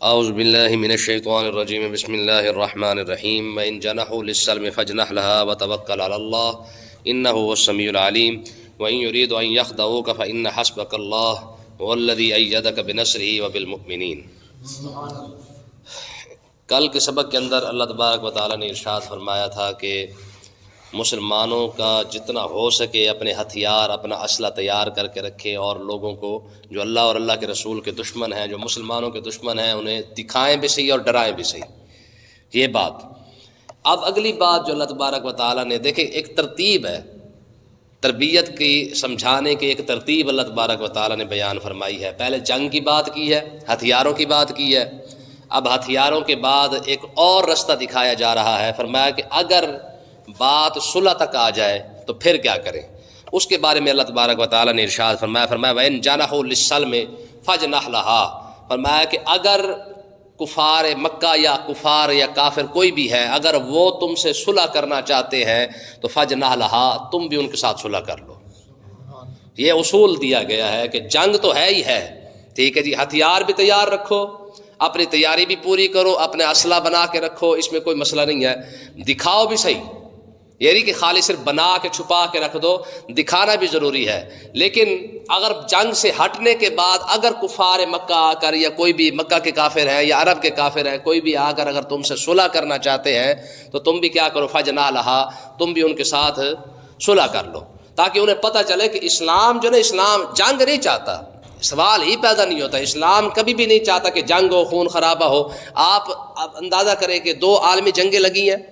اعوذ باللہ من الشیطان الرجیم بسم اللہ الرحمن الرحیم وإن جنحوا للسلم فاجنح لها وتوکل علی اللہ انہ هو السمیع العلیم وإن يريدوا ان يخدعوك فإن حسبك اللہ هو الذی ایدک بنصرہ وبالمؤمنین۔ کل کے سبق کے اندر اللہ تبارک و تعالیٰ نے ارشاد فرمایا تھا کہ مسلمانوں کا جتنا ہو سکے اپنے ہتھیار اپنا اسلحہ تیار کر کے رکھیں، اور لوگوں کو جو اللہ اور اللہ کے رسول کے دشمن ہیں، جو مسلمانوں کے دشمن ہیں، انہیں دکھائیں بھی صحیح اور ڈرائیں بھی صحیح۔ یہ بات۔ اب اگلی بات جو اللہ تبارک و تعالیٰ نے، دیکھیں ایک ترتیب ہے، تربیت کی سمجھانے کی ایک ترتیب اللہ تبارک و تعالیٰ نے بیان فرمائی ہے۔ پہلے جنگ کی بات کی ہے، ہتھیاروں کی بات کی ہے، اب ہتھیاروں کے بعد ایک اور رستہ دکھایا جا رہا ہے۔ فرمایا کہ اگر بات صلح تک آ جائے تو پھر کیا کریں، اس کے بارے میں اللہ تبارک و تعالیٰ نے ارشاد فرمایا وَإِن جَنَحُوا لِلسَّلْمِ فَاجْنَحْ لَهَا، فرمایا کہ اگر کفار مکہ یا کفار یا کافر کوئی بھی ہے، اگر وہ تم سے صلح کرنا چاہتے ہیں تو فَاجْنَحْ لَهَا، تم بھی ان کے ساتھ صلح کر لو۔ یہ اصول دیا گیا ہے کہ جنگ تو ہے ہی ہے، ٹھیک ہے جی، ہتھیار بھی تیار رکھو، اپنی تیاری بھی پوری کرو، اپنے اسلحہ بنا کے رکھو، اس میں کوئی مسئلہ نہیں ہے، دکھاؤ بھی صحیح، یہ نہیں کہ خالی صرف بنا کے چھپا کے رکھ دو، دکھانا بھی ضروری ہے۔ لیکن اگر جنگ سے ہٹنے کے بعد اگر کفار مکہ آ کر یا کوئی بھی مکہ کے کافر ہیں یا عرب کے کافر ہیں، کوئی بھی آ کر اگر تم سے صلح کرنا چاہتے ہیں تو تم بھی کیا کرو، فجنا لہا، تم بھی ان کے ساتھ صلح کر لو، تاکہ انہیں پتہ چلے کہ اسلام جو نا، اسلام جنگ نہیں چاہتا، سوال ہی پیدا نہیں ہوتا، اسلام کبھی بھی نہیں چاہتا کہ جنگ ہو، خون خرابہ ہو۔ آپ اندازہ کریں کہ 2 عالمی جنگیں لگی ہیں،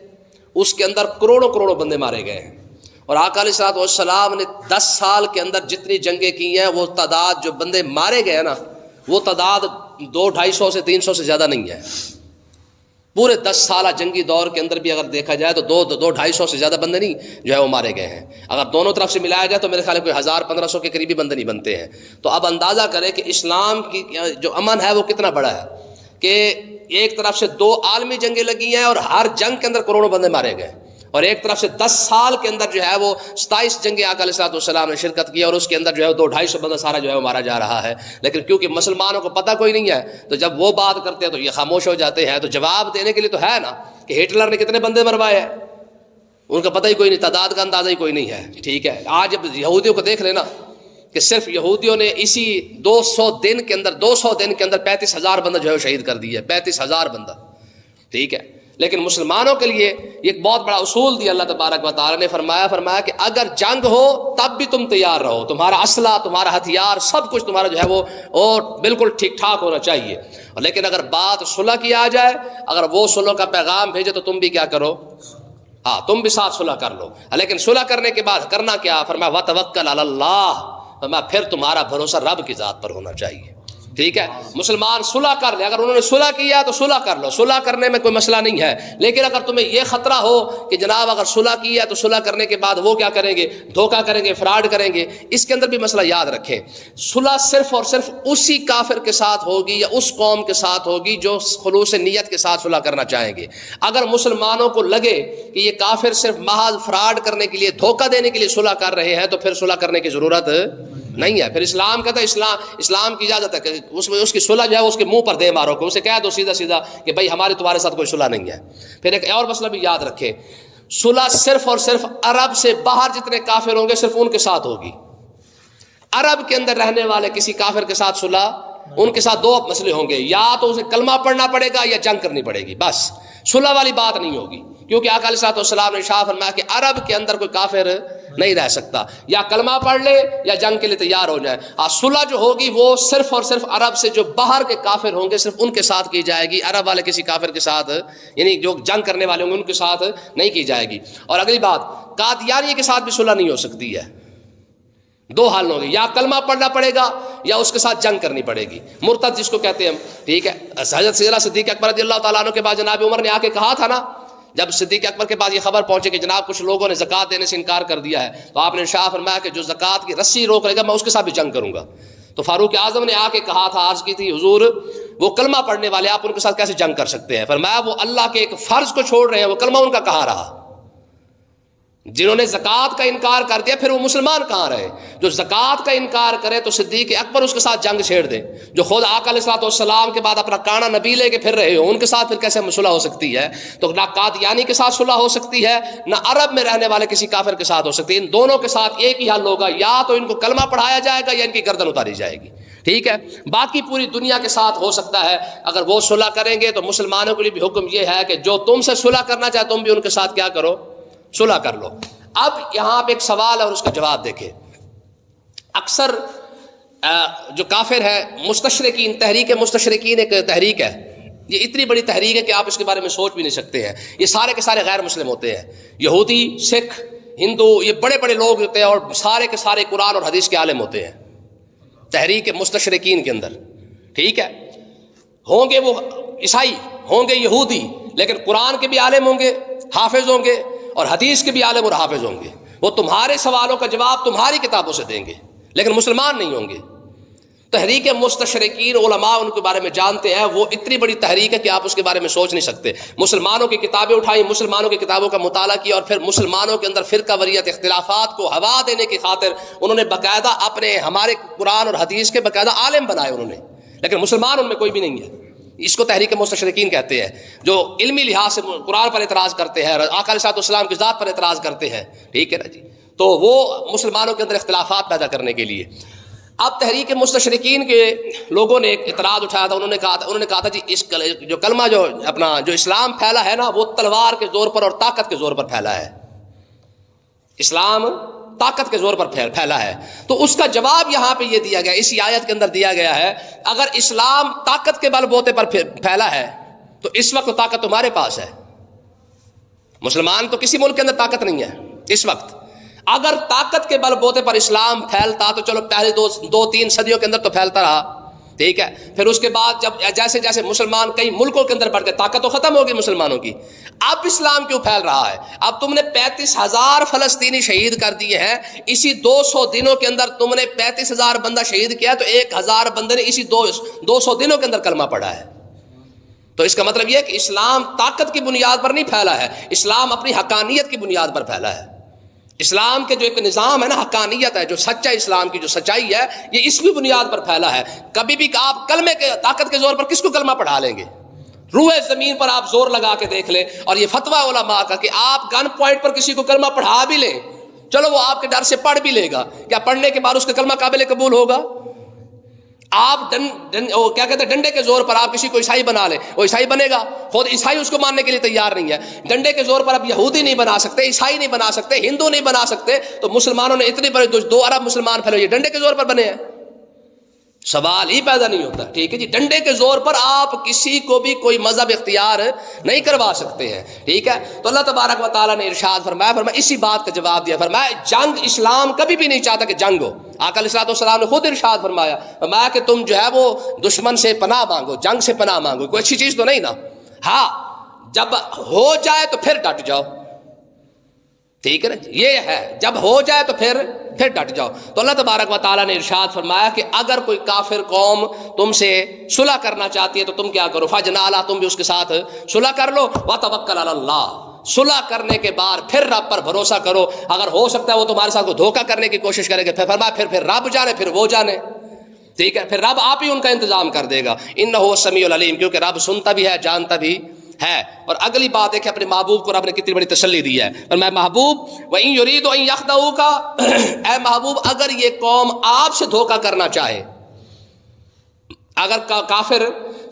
اس کے اندر کروڑوں بندے مارے گئے ہیں، اور آقا علیہ الصلوۃ والسلام نے 10 سال کے اندر جتنی جنگیں کی ہیں، وہ تعداد جو بندے مارے گئے ہیں نا، وہ تعداد 200-250 سے 300 سے زیادہ نہیں ہے۔ پورے 10 سالہ جنگی دور کے اندر بھی اگر دیکھا جائے تو 200-250 سے زیادہ بندے نہیں جو ہے وہ مارے گئے ہیں۔ اگر دونوں طرف سے ملایا جائے تو میرے خیال ہے کوئی 1000-1500 کے قریبی بندے نہیں بنتے ہیں۔ تو اب اندازہ کریں کہ اسلام کی جو امن ہے وہ کتنا بڑا ہے، کہ ایک طرف سے 2 عالمی جنگیں لگی ہیں اور ہر جنگ کے اندر کروڑوں بندے مارے گئے، اور ایک طرف سے 10 سال کے اندر جو ہے وہ 27 جنگیں آقا علیہ الصلوۃ والسلام نے شرکت کی، اور اس کے اندر جو ہے 200-250 بندہ سارا جو ہے وہ مارا جا رہا ہے۔ لیکن کیونکہ مسلمانوں کو پتہ کوئی نہیں ہے، تو جب وہ بات کرتے ہیں تو یہ خاموش ہو جاتے ہیں۔ تو جواب دینے کے لیے تو ہے نا کہ ہٹلر نے کتنے بندے مروائے ہیں، ان کا پتہ ہی کوئی نہیں، تعداد کا اندازہ ہی کوئی نہیں ہے، ٹھیک ہے۔ آج جب یہودیوں کو دیکھ لینا کہ صرف یہودیوں نے اسی 200 دن کے اندر 35,000 بندہ جو ہے شہید کر دیا ہے، 35,000 بندہ، ٹھیک ہے۔ لیکن مسلمانوں کے لیے یہ ایک بہت بڑا اصول دیا اللہ تبارک و تعالیٰ نے، فرمایا کہ اگر جنگ ہو تب بھی تم تیار رہو، تمہارا اسلحہ، تمہارا ہتھیار، سب کچھ تمہارا جو ہے وہ اور بالکل ٹھیک ٹھاک ہونا چاہیے۔ لیکن اگر بات صلح کی آ جائے، اگر وہ صلح کا پیغام بھیجے تو تم بھی کیا کرو، ہاں تم بھی ساتھ صلح کر لو۔ لیکن صلح کرنے کے بعد کرنا کیا، فرمایا وتوکل علی اللہ، فرمایا پھر تمہارا بھروسہ رب کی ذات پر ہونا چاہیے، ٹھیک ہے۔ مسلمان صلح کر لے، اگر انہوں نے صلح کیا تو صلح کر لو، صلح کرنے میں کوئی مسئلہ نہیں ہے۔ لیکن اگر تمہیں یہ خطرہ ہو کہ جناب اگر صلح کیا تو صلح کرنے کے بعد وہ کیا کریں گے، دھوکہ کریں گے، فراڈ کریں گے، اس کے اندر بھی مسئلہ یاد رکھیں، صلح صرف اور صرف اسی کافر کے ساتھ ہوگی یا اس قوم کے ساتھ ہوگی جو خلوص نیت کے ساتھ صلح کرنا چاہیں گے۔ اگر مسلمانوں کو لگے کہ یہ کافر صرف محض فراڈ کرنے کے لیے، دھوکہ دینے کے لیے صلح کر رہے ہیں، تو پھر صلح کرنے کی ضرورت نہیں ہے۔ پھر اسلام کہتا ہے، اسلام کی اجازت ہے کہ اس کی صلح جو ہے اس کے منہ پر دے مارو، کہ اسے کہہ دو سیدھا کہ بھائی ہمارے تمہارے ساتھ کوئی صلح نہیں ہے۔ پھر ایک اور مسئلہ بھی یاد رکھے، صلح صرف اور صرف عرب سے باہر جتنے کافر ہوں گے صرف ان کے ساتھ ہوگی۔ عرب کے اندر رہنے والے کسی کافر کے ساتھ صلح، ان کے ساتھ 2 مسئلے ہوں گے، یا تو اسے کلمہ پڑھنا پڑے گا یا جنگ کرنی پڑے گی، بس صلح والی بات نہیں ہوگی۔ کیونکہ آقا علیہ الصلوۃ والسلام نے ارشاد فرمایا کہ عرب کے اندر کوئی کافر نہیں رہ سکتا، یا کلمہ پڑھ لے یا جنگ کے لیے تیار ہو جائے۔ صلح جو ہوگی وہ صرف اور صرف عرب سے جو باہر کے کافر ہوں گے صرف ان کے ساتھ کی جائے گی، عرب والے کسی کافر کے ساتھ، یعنی جو جنگ کرنے والے ہوں گے ان کے ساتھ نہیں کی جائے گی۔ اور اگلی بات، قادیانی کے ساتھ بھی صلح نہیں ہو سکتی ہے۔ 2 حال ہوں گے، یا کلمہ پڑھنا پڑے گا یا اس کے ساتھ جنگ کرنی پڑے گی، مرتد جس کو کہتے ہیں ہم، ٹھیک ہے۔ حضرت سیدنا صدیق اکبر رضی اللہ تعالیٰ عنہ کے بعد جناب عمر نے آ کے کہا تھا نا، جب صدیق اکبر کے بعد یہ خبر پہنچے کہ جناب کچھ لوگوں نے زکوٰۃ دینے سے انکار کر دیا ہے، تو آپ نے ارشاد فرمایا کہ جو زکوٰۃ کی رسی روک لے گا میں اس کے ساتھ بھی جنگ کروں گا۔ تو فاروق اعظم نے آ کے کہا تھا، عرض کی تھی حضور وہ کلمہ پڑھنے والے آپ ان کے ساتھ کیسے جنگ کر سکتے ہیں؟ فرمایا وہ اللہ کے ایک فرض کو چھوڑ رہے ہیں، وہ کلمہ ان کا کہاں رہا۔ جنہوں نے زکوٰۃ کا انکار کر دیا پھر وہ مسلمان کہاں رہے؟ جو زکوٰۃ کا انکار کرے تو صدیق اکبر اس کے ساتھ جنگ چھیڑ دے، جو خود آقا علیہ الصلوۃ والسلام کے بعد اپنا کانا نبی لے کے پھر رہے ہو، ان کے ساتھ پھر کیسے صلح ہو سکتی ہے؟ تو نہ قادیانی کے ساتھ صلح ہو سکتی ہے، نہ عرب میں رہنے والے کسی کافر کے ساتھ ہو سکتی ہے۔ ان دونوں کے ساتھ ایک ہی حل ہوگا، یا تو ان کو کلمہ پڑھایا جائے گا یا ان کی گردن اتاری جائے گی، ٹھیک ہے؟ باقی پوری دنیا کے ساتھ ہو سکتا ہے، اگر وہ صلح کریں گے تو مسلمانوں کے لیے بھی حکم یہ ہے کہ جو تم سے صلح کرنا چاہے تم بھی ان کے ساتھ کیا کرو؟ صلح کر لو۔ اب یہاں پہ ایک سوال ہے اور اس کا جواب دیکھیں۔ اکثر جو کافر ہے مستشرقین، تحریک مستشرقین ایک تحریک ہے، یہ اتنی بڑی تحریک ہے کہ آپ اس کے بارے میں سوچ بھی نہیں سکتے ہیں۔ یہ سارے کے سارے غیر مسلم ہوتے ہیں، یہودی، سکھ، ہندو، یہ بڑے بڑے لوگ ہوتے ہیں اور سارے کے سارے قرآن اور حدیث کے عالم ہوتے ہیں تحریک مستشرقین کے اندر، ٹھیک ہے؟ ہوں گے وہ عیسائی، ہوں گے یہودی، لیکن قرآن کے بھی عالم ہوں گے، حافظ ہوں گے، اور حدیث کے بھی عالم اور حافظ ہوں گے۔ وہ تمہارے سوالوں کا جواب تمہاری کتابوں سے دیں گے، لیکن مسلمان نہیں ہوں گے۔ تحریک مستشرقین، علماء ان کے بارے میں جانتے ہیں، وہ اتنی بڑی تحریک ہے کہ آپ اس کے بارے میں سوچ نہیں سکتے۔ مسلمانوں کی کتابیں اٹھائیں، مسلمانوں کی کتابوں کا مطالعہ کیا، اور پھر مسلمانوں کے اندر فرقہ واریت، اختلافات کو ہوا دینے کی خاطر انہوں نے باقاعدہ اپنے ہمارے قرآن اور حدیث کے باقاعدہ عالم بنائے انہوں نے، لیکن مسلمان ان میں کوئی بھی نہیں ہے۔ اس کو تحریک مستشرقین کہتے ہیں، جو علمی لحاظ سے قرآن پر اعتراض کرتے ہیں، آقا علیہ السلام کی ذات پر اعتراض کرتے ہیں، ٹھیک ہے نا جی؟ تو وہ مسلمانوں کے اندر اختلافات پیدا کرنے کے لیے۔ اب تحریک مستشرقین کے لوگوں نے ایک اعتراض اٹھایا تھا، انہوں نے کہا تھا جی اس جو کلمہ جو اسلام پھیلا ہے نا، وہ تلوار کے زور پر اور طاقت کے زور پر پھیلا ہے۔ اسلام طاقت کے زور پر پھیلا ہے، تو اس کا جواب یہاں پہ یہ دیا گیا، اسی آیت کے اندر دیا گیا ہے، اگر اسلام طاقت کے بل بوتے پر پھیلا ہے تو اس وقت طاقت تمہارے پاس ہے۔ مسلمان تو کسی ملک کے اندر طاقت نہیں ہے اس وقت۔ اگر طاقت کے بل بوتے پر اسلام پھیلتا تو چلو پہلے دو تین صدیوں کے اندر تو پھیلتا رہا، ٹھیک ہے؟ پھر اس کے بعد جب جیسے جیسے مسلمان کئی ملکوں کے اندر بڑھ گئے، طاقت تو ختم ہوگی مسلمانوں کی۔ اب اسلام کیوں پھیل رہا ہے؟ اب تم نے 35,000 فلسطینی شہید کر دیے ہیں، اسی 200 دنوں کے اندر تم نے 35,000 بندہ شہید کیا، تو 1,000 بندے نے اسی 200 دنوں کے اندر کلمہ پڑھا ہے۔ تو اس کا مطلب یہ ہے کہ اسلام طاقت کی بنیاد پر نہیں پھیلا ہے، اسلام اپنی حقانیت کی بنیاد پر پھیلا ہے۔ اسلام کے جو ایک نظام ہے نا، حقانیت ہے، جو سچا اسلام کی جو سچائی ہے، یہ اس کی بنیاد پر پھیلا ہے۔ کبھی بھی آپ کلمے کے طاقت کے زور پر کس کو کلمہ پڑھا لیں گے؟ روح زمین پر آپ زور لگا کے دیکھ لیں، اور یہ فتویٰ علماء کا کہ آپ گن پوائنٹ پر کسی کو کلمہ پڑھا بھی لیں، چلو وہ آپ کے ڈر سے پڑھ بھی لے گا، کیا پڑھنے کے بعد اس کا کلمہ قابل قبول ہوگا؟ آپ کیا کہتے ہیں، ڈنڈے کے زور پر آپ کسی کو عیسائی بنا لیں، وہ عیسائی بنے گا؟ خود عیسائی اس کو ماننے کے لیے تیار نہیں ہے۔ ڈنڈے کے زور پر آپ یہودی نہیں بنا سکتے، عیسائی نہیں بنا سکتے، ہندو نہیں بنا سکتے، تو مسلمانوں نے اتنے بڑے 2 ارب مسلمان پھیلے، یہ ڈنڈے کے زور پر بنے ہیں؟ سوال ہی پیدا نہیں ہوتا، ٹھیک ہے جی؟ ڈنڈے کے زور پر آپ کسی کو بھی کوئی مذہب اختیار نہیں کروا سکتے ہیں، ٹھیک ہے؟ تو اللہ تبارک و تعالیٰ نے ارشاد فرمایا اسی بات کا جواب دیا، فرمایا جنگ اسلام کبھی بھی نہیں چاہتا کہ جنگ ہو۔ آقا علیہ السلام نے خود ارشاد فرمایا کہ تم جو ہے وہ دشمن سے پناہ مانگو، جنگ سے پناہ مانگو، کوئی اچھی چیز تو نہیں نا؟ ہاں، جب ہو جائے تو پھر ڈٹ جاؤ، ٹھیک ہے نا؟ یہ ہے، جب ہو جائے تو پھر ڈٹ جاؤ۔ تو اللہ تبارک و تعالیٰ نے ارشاد فرمایا کہ اگر کوئی کافر قوم تم سے صلح کرنا چاہتی ہے تو تم کیا کرو؟ فَجْنَا، تم بھی اس کے ساتھ صلح کر لو، وَتَوَكَّلْ عَلَى اللَّهِ، صلح کرنے کے بعد پھر رب پر بھروسہ کرو۔ اگر ہو سکتا ہے وہ تمہارے ساتھ کوئی دھوکہ کرنے کی کوشش کرے گا، پھر فرمایا پھر رب جانے، پھر وہ جانے، ٹھیک ہے؟ پھر رب آپ ہی ان کا انتظام کر دے گا۔ إِنَّهُ السَّمِيعُ الْعَلِيمُ، کیونکہ رب سنتا بھی ہے، جانتا بھی ہے۔ اور اگلی بات ہے کہ اپنے محبوب کو رب نے کتنی بڑی تسلی دی ہے، اور میں محبوب وَإِن يُرِيدُ أَن يَخْدَعُوكَ، اے محبوب اگر یہ قوم آپ سے دھوکہ کرنا چاہے، اگر کافر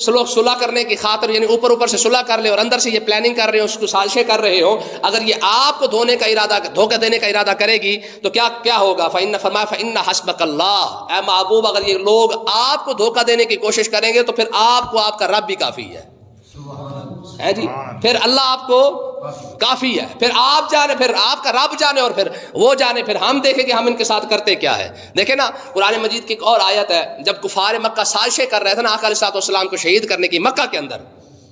صلح کرنے کی خاطر یعنی اوپر سے صلح کر لے اور اندر سے یہ پلاننگ کر رہے ہو، اس کو سازشیں کر رہے ہو، اگر یہ آپ کو دھوکہ دینے کا ارادہ کرے گی تو کیا ہوگا؟ فَإِنَّ حَسْبَكَ اللَّهُ، اے محبوب اگر یہ لوگ آپ کو دھوکہ دینے کی کوشش کریں گے تو پھر آپ کو آپ کا رب بھی کافی ہے جی، پھر اللہ آپ کو کافی ہے، پھر آپ جانے، پھر آپ کا رب جانے، اور پھر وہ جانے، پھر ہم دیکھیں کہ ہم ان کے ساتھ کرتے کیا ہے۔ دیکھیں نا قرآن مجید کی ایک اور آیت ہے، جب کفار مکہ سازشیں کر رہے تھے نا آقا علیہ السلام کو شہید کرنے کی، مکہ کے اندر،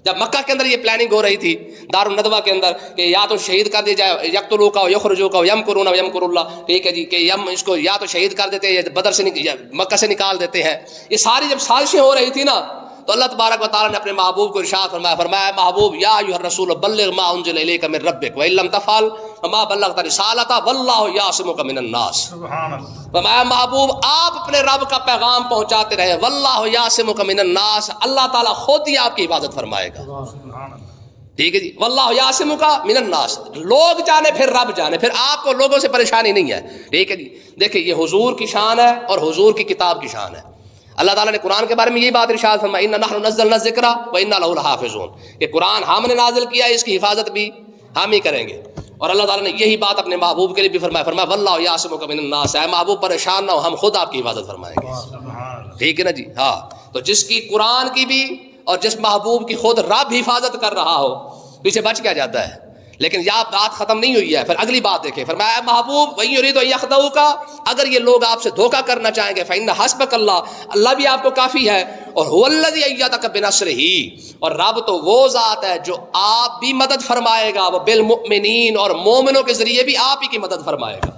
جب مکہ کے اندر یہ پلاننگ ہو رہی تھی دار الندوہ کے اندر کہ یا تو شہید کر دیا جائے، یقتلوک و یخرجوک و یمکرون و یمکر اللہ، ٹھیک ہے جی، کہ اس کو یا تو شہید کر دیتے ہیں یا بدر سے مکہ سے نکال دیتے ہیں، یہ ساری جب سازشیں ہو رہی تھی نا، تو اللہ تبارک و تعالیٰ نے اپنے محبوب کو ارشاد فرمایا محبوب یا ایھا الرسول بلغ ما انزل الیک من ربک وان لم تفعل وما بلغت رسالتہ واللہ یعصمک من الناس. سبحان اللہ. فرمایا محبوب آپ اپنے رب کا پیغام پہنچاتے رہے. واللہ یعصمک من الناس, اللہ تعالیٰ خود ہی آپ کی حفاظت فرمائے گا. سبحان اللہ. ٹھیک ہے جی. واللہ یعصمک من الناس, لوگ جانے پھر رب جانے, پھر آپ کو لوگوں سے پریشانی نہیں ہے. ٹھیک ہے جی. دیکھیں یہ حضور کی شان ہے اور حضور کی کتاب کی شان ہے. اللہ تعالیٰ نے قرآن کے بارے میں یہی بات ارشاد فرمائی, اِنَّا نَحْنُ نَزَّلْنَا الذِّكْرَ وَإِنَّا لَهُ لَحَافِظُونَ, کہ قرآن ہم نے نازل کیا ہے, اس کی حفاظت بھی ہم ہی کریں گے. اور اللہ تعالیٰ نے یہی بات اپنے محبوب کے لیے بھی فرمایا, فرمایا واللہ یعصمک من الناس, اے محبوب پریشان نہ ہو, ہم خود آپ کی حفاظت فرمائیں گے. ٹھیک ہے نا جی. ہاں, تو جس کی قرآن کی بھی اور جس محبوب کی خود رب حفاظت کر رہا ہو, پیچھے بچ کیا جاتا ہے. لیکن یہ بات ختم نہیں ہوئی ہے, پھر اگلی بات دیکھیں. فرمایا اے محبوب وَإِن يُرِيدُوا أَن يَخْدَعُوكَ, اگر یہ لوگ آپ سے دھوکہ کرنا چاہیں گے, فَإِنَّ حَسْبَكَ اللَّهُ, اللہ بھی آپ کو کافی ہے. اور هُوَ الَّذِي أَيَّدَكَ بِنَصْرِهِ, اور رب تو وہ ذات ہے جو آپ بھی مدد فرمائے گا, وہ بالمؤمنین, اور مومنوں کے ذریعے بھی آپ ہی کی مدد فرمائے گا.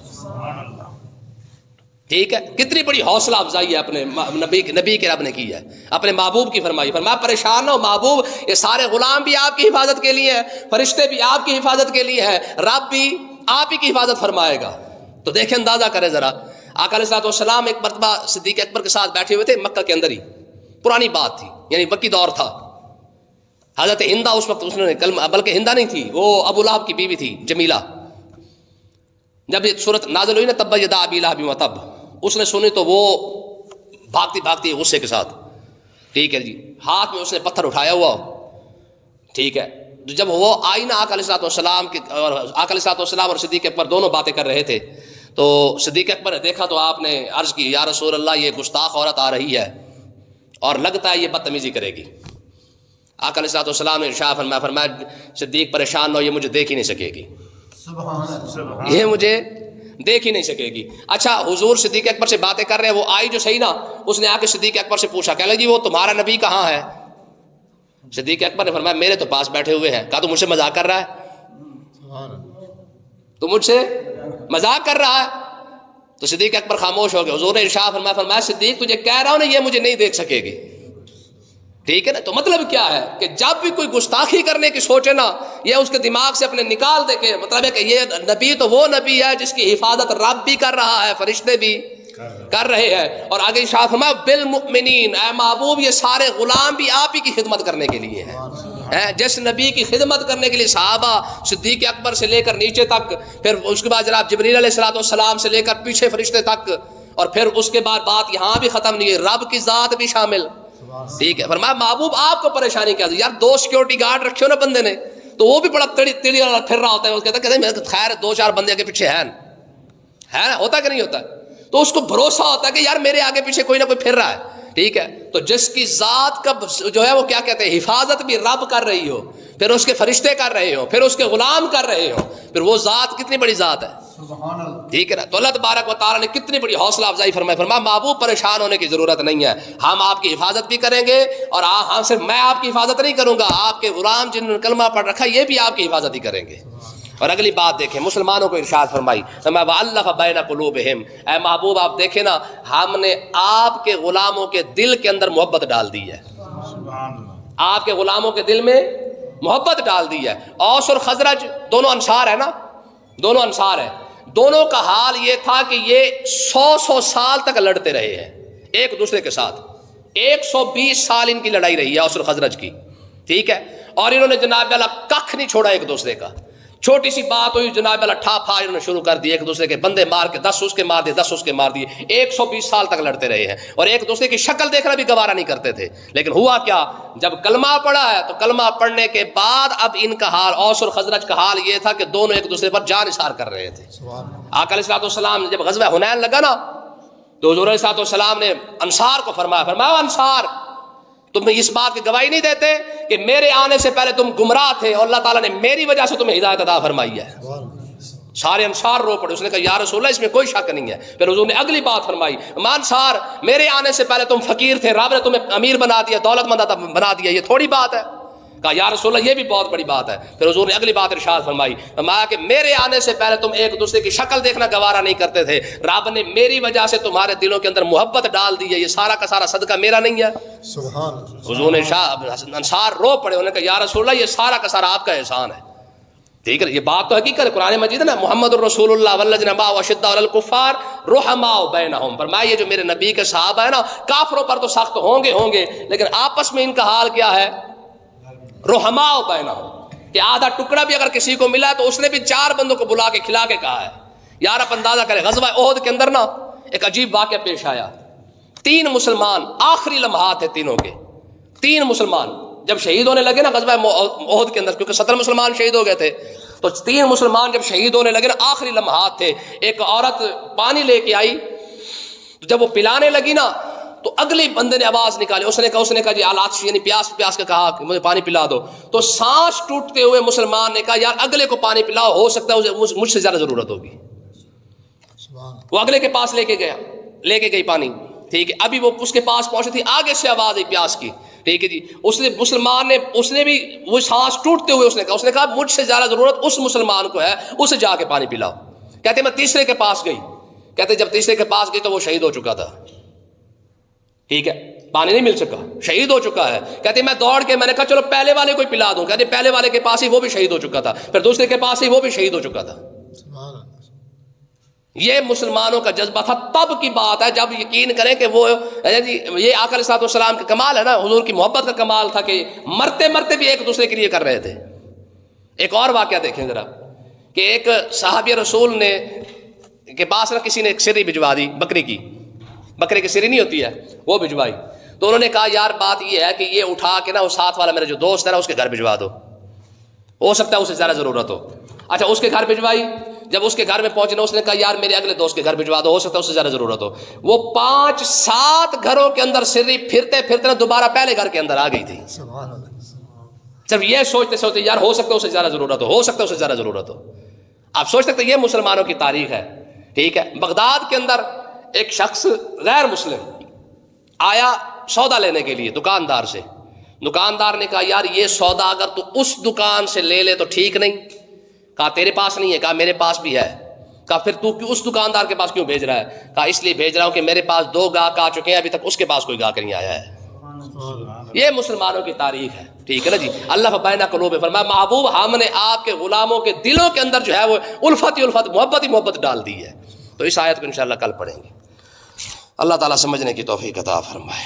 ٹھیک ہے. کتنی بڑی حوصلہ افزائی ہے اپنے نبی کے رب نے کی ہے, اپنے محبوب کی فرمائی. فرمایا پریشان نہ ہو محبوب, یہ سارے غلام بھی آپ کی حفاظت کے لیے ہیں, فرشتے بھی آپ کی حفاظت کے لیے ہیں, رب بھی آپ ہی کی حفاظت فرمائے گا. تو دیکھیں, اندازہ کریں ذرا. آقا علیہ الصلوۃ والسلام ایک مرتبہ صدیق اکبر کے ساتھ بیٹھے ہوئے تھے مکہ کے اندر ہی, پرانی بات تھی, یعنی مکی دور تھا. حضرت ہندا اس وقت اس نے کلمہ, بلکہ ہندا نہیں تھی, وہ ابو لہب کی بیوی تھی جمیلہ. جب یہ صورت نازل ہوئی نا تب یدا ابی لہب وتب, اس نے سنی تو وہ بھاگتی بھاگتی غصے کے ساتھ, ٹھیک ہے جی, ہاتھ میں اس نے پتھر اٹھایا ہوا. ٹھیک ہے. جب وہ آئی نا آقا علیہ الصلوۃ والسلام کے, اور آقا علیہ الصلوۃ والسلام اور صدیق اکبر دونوں باتیں کر رہے تھے, تو صدیق اکبر نے دیکھا تو آپ نے عرض کی, یا رسول اللہ یہ گستاخ عورت آ رہی ہے اور لگتا ہے یہ بدتمیزی کرے گی. آقا علیہ الصلوۃ والسلام نے ارشاد فرمایا, فرمایا صدیق پریشان نہ ہو, یہ مجھے دیکھ ہی نہیں سکے گی, یہ مجھے دیکھ ہی نہیں سکے گی. اچھا, حضور صدیق اکبر سے باتیں کر رہے ہیں, وہ آئی جو صحیح نا, اس نے آ کے صدیق اکبر سے پوچھا, کہنے لگی وہ تمہارا نبی کہاں ہے؟ صدیق اکبر نے فرمایا میرے تو پاس بیٹھے ہوئے ہیں. کہا تو مجھ سے مذاق کر رہا ہے, تو مجھ سے مذاق کر رہا ہے. تو صدیق اکبر خاموش ہو گئے. حضور نے ارشاد فرمایا, فرمایا صدیق تجھے کہہ رہا ہوں نا یہ مجھے نہیں دیکھ سکے گی. ٹھیک ہے نا. تو مطلب کیا ہے کہ جب بھی کوئی گستاخی کرنے کی سوچے نا, یہ اس کے دماغ سے اپنے نکال دے کے, مطلب ہے کہ یہ نبی تو وہ نبی ہے جس کی حفاظت رب بھی کر رہا ہے, فرشتے بھی کر رہے ہیں. اور آگے ارشاد فرمایا بالمؤمنین, اے محبوب یہ سارے غلام بھی آپ ہی کی خدمت کرنے کے لیے ہیں. جس نبی کی خدمت کرنے کے لیے صحابہ صدیق اکبر سے لے کر نیچے تک, پھر اس کے بعد جناب جبریل علیہ الصلوۃ والسلام سے لے کر پیچھے فرشتے تک, اور پھر اس کے بعد بات یہاں بھی ختم نہیں ہے, رب کی ذات بھی شامل. ٹھیک ہے. فرمایا محبوب آپ کو پریشانی کیا, یار 2 سیکورٹی گارڈ رکھے ہو نا بندے نے, تو وہ بھی بڑا تڑی پھر رہا ہوتا ہے, وہ کہتا ہے خیر 2-4 بندے کے پیچھے ہیں, ہوتا کہ نہیں ہوتا, تو اس کو بھروسہ ہوتا ہے کہ یار میرے آگے پیچھے کوئی نہ کوئی پھر رہا ہے. ٹھیک ہے. تو جس کی ذات کا جو ہے وہ کیا کہتے ہیں, حفاظت بھی رب کر رہی ہو, پھر اس کے فرشتے کر رہے ہو, پھر اس کے غلام کر رہے ہو, پھر وہ ذات کتنی بڑی ذات ہے. ٹھیک ہے نا. تو اللہ تبارک و تعالیٰ نے کتنی بڑی حوصلہ افزائی فرمائی. فرمایا محبوب پریشان ہونے کی ضرورت نہیں ہے, ہم آپ کی حفاظت بھی کریں گے, اور ہم صرف میں آپ کی حفاظت نہیں کروں گا, آپ کے غلام جنہوں نے کلمہ پڑھ رکھا یہ بھی آپ کی حفاظت ہی کریں گے. اور اگلی بات دیکھیں, مسلمانوں کو ارشاد فرمائی, فرمایا وَأَلَّفَ بَيْنَ قُلُوبِهِمْ, اے محبوب آپ دیکھیں نا, ہم نے آپ کے غلاموں کے دل کے اندر محبت ڈال دی ہے. آپ کے غلاموں کے دل میں محبت ڈال دی ہے. اوس اور خزرج دونوں انصار ہیں نا, دونوں انصار ہیں. دونوں کا حال یہ تھا کہ یہ 100 سال تک لڑتے رہے ہیں ایک دوسرے کے ساتھ. 120 سال ان کی لڑائی رہی ہے اوس اور خزرج کی. ٹھیک ہے. اور انہوں نے جناب اللہ کخ نہیں چھوڑا ایک دوسرے کا. چھوٹی سی بات ہوئی جناب اللہ ٹھا پھا انہوں نے شروع کر دی, ایک دوسرے کے بندے مار کے 10 اس کے مار دیے, 10 اس کے مار دیے. 120 سال تک لڑتے رہے ہیں, اور ایک دوسرے کی شکل دیکھنا بھی گوارا نہیں کرتے تھے. لیکن ہوا کیا, جب کلمہ پڑھا ہے تو کلمہ پڑھنے کے بعد اب ان کا حال, اوس اور خزرج کا حال یہ تھا کہ دونوں ایک دوسرے پر جان نثار کر رہے تھے. آقا علیہ الصلوۃ والسلام جب غزوہ حنین لگا نا, تو حضور علیہ الصلوۃ والسلام نے انصار کو فرمایا, فرمایا انصار تم اس بات کی گواہی نہیں دیتے کہ میرے آنے سے پہلے تم گمراہ تھے, اور اللہ تعالیٰ نے میری وجہ سے تمہیں ہدایت عطا فرمائی ہے. سارے انصار رو پڑے. اس نے کہا یا رسول اللہ اس میں کوئی شک نہیں ہے. پھر حضور نے اگلی بات فرمائی, انصار میرے آنے سے پہلے تم فقیر تھے, رب نے تمہیں امیر بنا دیا, دولت مند بنا دیا, یہ تھوڑی بات ہے. کہا یا رسول اللہ یہ بھی بہت بڑی بات ہے. پھر حضور نے اگلی بات ارشاد فرمائی, فرمایا کہ میرے آنے سے پہلے تم ایک دوسرے کی شکل دیکھنا گوارا نہیں کرتے تھے, رب نے میری وجہ سے تمہارے دلوں کے اندر محبت ڈال دی ہے, یہ سارا کا سارا صدقہ میرا نہیں ہے. سبحان. حضور نے انصار رو پڑے, انہوں نے کہا یا رسول اللہ یہ سارا کا سارا آپ کا احسان ہے. ٹھیک ہے، یہ بات تو حقیقت ہے، قرآن مجید ہے نا، محمد الرسول اللہ والذین معہ اشداء علی الکفار رحماء بینہم، فرمایا یہ جو میرے نبی کے صحابہ ہے نا، کافروں پر تو سخت ہوں گے لیکن آپس میں ان کا حال کیا ہے؟ رحماء بینہم، کہ آدھا ٹکڑا بھی اگر کسی کو ملا تو اس نے بھی 4 بندوں کو بلا کے کھلا کے کہا ہے۔ یار آپ اندازہ کریں، غزوہ احد کے اندر نا ایک عجیب واقعہ پیش آیا، 3 مسلمان آخری لمحات تھے تینوں کے، 3 مسلمان جب شہید ہونے لگے نا غزوہ احد کے اندر، کیونکہ 70 مسلمان شہید ہو گئے تھے، تو 3 مسلمان جب شہید ہونے لگے نا آخری لمحات تھے، ایک عورت پانی لے کے آئی، جب وہ پلانے لگی نا تو اگلے بندے نے آواز نکالی، اس نے کہا جی آلات یعنی پیاس کا کہا کہ مجھے پانی پلا دو، تو سانس ٹوٹتے ہوئے مسلمان نے کہا یار اگلے کو پانی پلاؤ، ہو سکتا ہے مجھ سے زیادہ ضرورت ہوگی۔ وہ اگلے کے پاس لے کے گئی پانی، ٹھیک ہے، ابھی وہ اس کے پاس پہنچی تھی، آگے سے آواز آئی پیاس کی، ٹھیک ہے جی، اس نے بھی وہ سانس ٹوٹتے ہوئے اس نے کہا مجھ سے زیادہ ضرورت اس مسلمان کو ہے، اسے جا کے پانی پلاؤ۔ کہتے میں تیسرے کے پاس گئی، کہتے جب تیسرے کے پاس گئی تو وہ شہید ہو چکا تھا، ٹھیک ہے، پانی نہیں مل سکا، شہید ہو چکا ہے۔ کہتے میں دوڑ کے میں نے کہا چلو پہلے والے کو پلا دوں، کہتے پہلے والے کے پاس ہی وہ بھی شہید ہو چکا تھا، پھر دوسرے کے پاس ہی وہ بھی شہید ہو چکا تھا۔ یہ مسلمانوں کا جذبہ تھا، تب کی بات ہے جب یقین کریں کہ وہ یہ آقا علیہ السلام کا کمال ہے نا، حضور کی محبت کا کمال تھا کہ مرتے مرتے بھی ایک دوسرے کے لیے کر رہے تھے۔ ایک اور واقعہ دیکھیں ذرا، کہ ایک صحابی رسول نے کے پاس نا کسی نے ایک سری بھجوا دی، بکرے کی سری نہیں ہوتی ہے وہ بھجوائی، تو انہوں نے کہا یار بات یہ ہے کہ یہ اٹھا کے نا وہ ساتھ والا میرا جو دوست ہے نا اس کے گھر بھجوا دو، ہو سکتا ہے اسے زیادہ ضرورت ہو۔ اچھا اس کے گھر بھجوائی، جب اس کے گھر میں پہنچے نا اس نے کہا یار میرے اگلے دوست کے گھر بھجوا دو، ہو سکتا ہے اسے زیادہ ضرورت ہو۔ وہ 5-7 گھروں کے اندر سری پھرتے نا دوبارہ پہلے گھر کے اندر آ گئی تھی، صرف یہ سوچتے یار ہو سکتا ہے اسے زیادہ ضرورت ہو سکتا ہے اسے زیادہ ضرورت ہو۔ آپ سوچ سکتے یہ مسلمانوں کی تاریخ ہے، ٹھیک ہے۔ بغداد کے اندر ایک شخص غیر مسلم آیا سودا لینے کے لیے دکاندار سے، دکاندار نے کہا یار یہ سودا اگر تو اس دکان سے لے لے تو ٹھیک نہیں، کہا تیرے پاس نہیں ہے، کہا میرے پاس بھی ہے، کہا پھر تو اس دکاندار کے پاس کیوں بھیج رہا ہے؟ کہا اس لیے بھیج رہا ہوں کہ میرے پاس 2 گاہک آ چکے ہیں، ابھی تک اس کے پاس کوئی گاہک نہیں آیا ہے۔ یہ مسلمانوں کی تاریخ ہے، ٹھیک ہے نا جی۔ اللہ بین قلوب فرمایا محبوب ہم نے آپ کے غلاموں کے دلوں کے اندر جو ہے وہ الفت ہی الفت، محبت ہی محبت ڈال دی ہے۔ تو اس آیت کو انشاءاللہ کل پڑھیں گے۔ اللہ تعالیٰ سمجھنے کی توفیق عطا فرمائے۔